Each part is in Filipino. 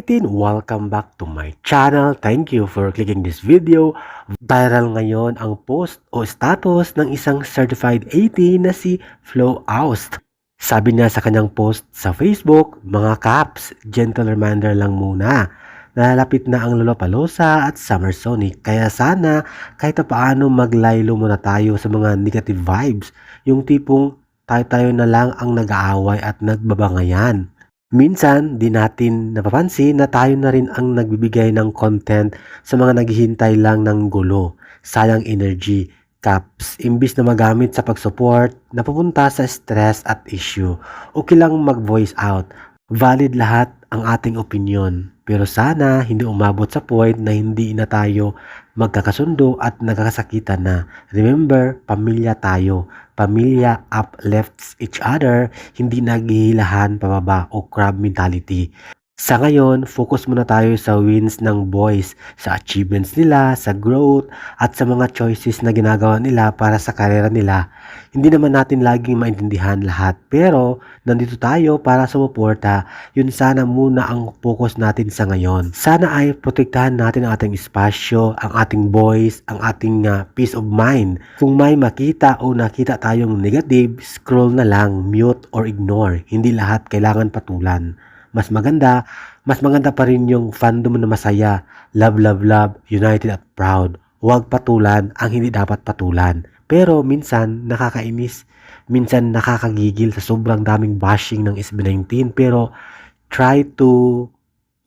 2018, welcome back to my channel. Thank you for clicking this video. Viral ngayon ang post o status ng isang certified 18 na si Flo Aust. Sabi niya sa kanyang post sa Facebook, mga caps, gentle reminder lang muna. Nalalapit na ang Lollapalooza at Summer Sonic, kaya sana kahit paano maglaylo muna tayo sa mga negative vibes. Yung tipong tayo-tayo na lang ang nag-aaway at nagbabangayan. Minsan, di natin napapansin na tayo na rin ang nagbibigay ng content sa mga naghihintay lang ng gulo. Sayang energy, caps, imbis na magamit sa pag-support, napupunta sa stress at issue. Okay lang mag-voice out. Valid lahat ang ating opinion. Pero sana hindi umabot sa point na hindi na tayo magkakasundo at nagkakasakitan na. Remember, pamilya tayo. Pamilya uplifts each other, hindi naghihilahan pababa o crab mentality. Sa ngayon, focus muna tayo sa wins ng boys, sa achievements nila, sa growth, at sa mga choices na ginagawa nila para sa karera nila. Hindi naman natin laging maintindihan lahat, pero nandito tayo para sumuporta. Yun sana muna ang focus natin sa ngayon. Sana ay protektahan natin ang ating espasyo, ang ating voice, ang ating peace of mind. Kung may makita o nakita tayong negative, scroll na lang, mute or ignore. Hindi lahat kailangan patulan. Mas maganda pa rin yung fandom na masaya, love, love, love, united at proud. Huwag patulan ang hindi dapat patulan. Pero minsan nakakainis, minsan nakakagigil sa sobrang daming bashing ng SB19. Pero try to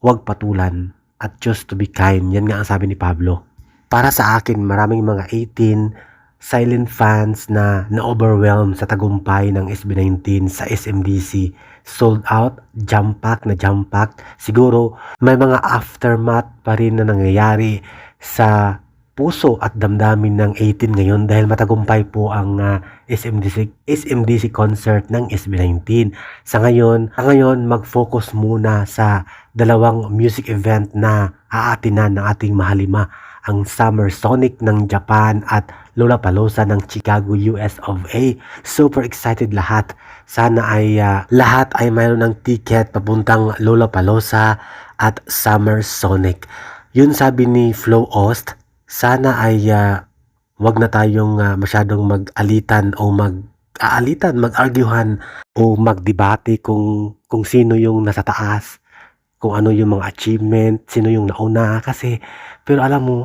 huwag patulan at choose to be kind. Yan nga ang sabi ni Pablo. Para sa akin, maraming mga 18 silent fans na na-overwhelm sa tagumpay ng SB19 sa SMDC. Sold out, jump pack na jump pack. Siguro may mga aftermath pa rin na nangyayari sa puso at damdamin ng 18 ngayon dahil matagumpay po ang SMDC concert ng SB19. Sa ngayon mag-focus muna sa dalawang music event na aatinan ng ating mahalima, ang Summer Sonic ng Japan at Lollapalooza ng Chicago, US of A. Super excited lahat. Sana ay lahat ay mayroon ng ticket papuntang Lollapalooza at Summer Sonic. Yun sabi ni Flo Aust, sana ay wag na tayong masyadong mag-alitan o mag-arguhan o magdebate kung sino yung nasa taas, kung ano yung mga achievement, sino yung nauna. Pero alam mo,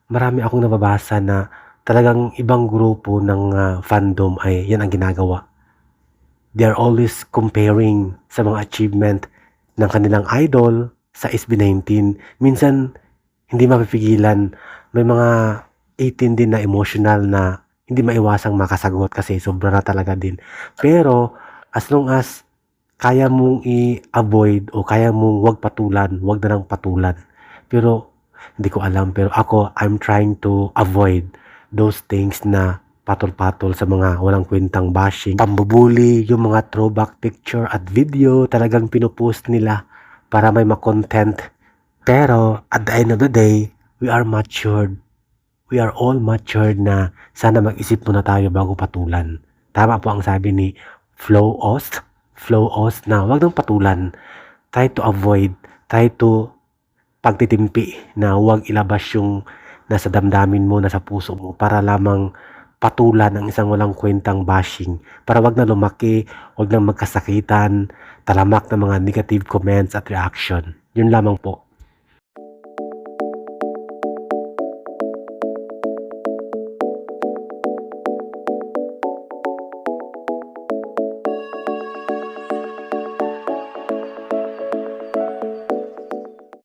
marami akong nababasa na talagang ibang grupo ng fandom ay yan ang ginagawa. They are always comparing sa mga achievement ng kanilang idol sa SB19. Minsan, hindi mapipigilan. May mga 18 din na emotional na hindi maiwasang makasagot kasi sobra na talaga din. Pero, as long as kaya mong i-avoid o kaya mong wag patulan, wag na lang patulan. Pero, hindi ko alam. Pero ako, I'm trying to avoid those things na patol-patol sa mga walang kwentang bashing, pambubuli, yung mga throwback picture at video talagang pinupost nila para may ma-content. Pero at the end of the day, we are matured. We are all matured na sana mag-isip muna tayo bago patulan. Tama po ang sabi ni Flo Aust na wag nang patulan. Try to avoid, try to pagtitimpi na wag ilabas yung nasa damdamin mo, nasa puso mo para lamang patulan ang isang walang kwentang bashing, para wag na lumaki, wag na magkasakitan, talamak ng mga negative comments at reaction. Yun lamang po.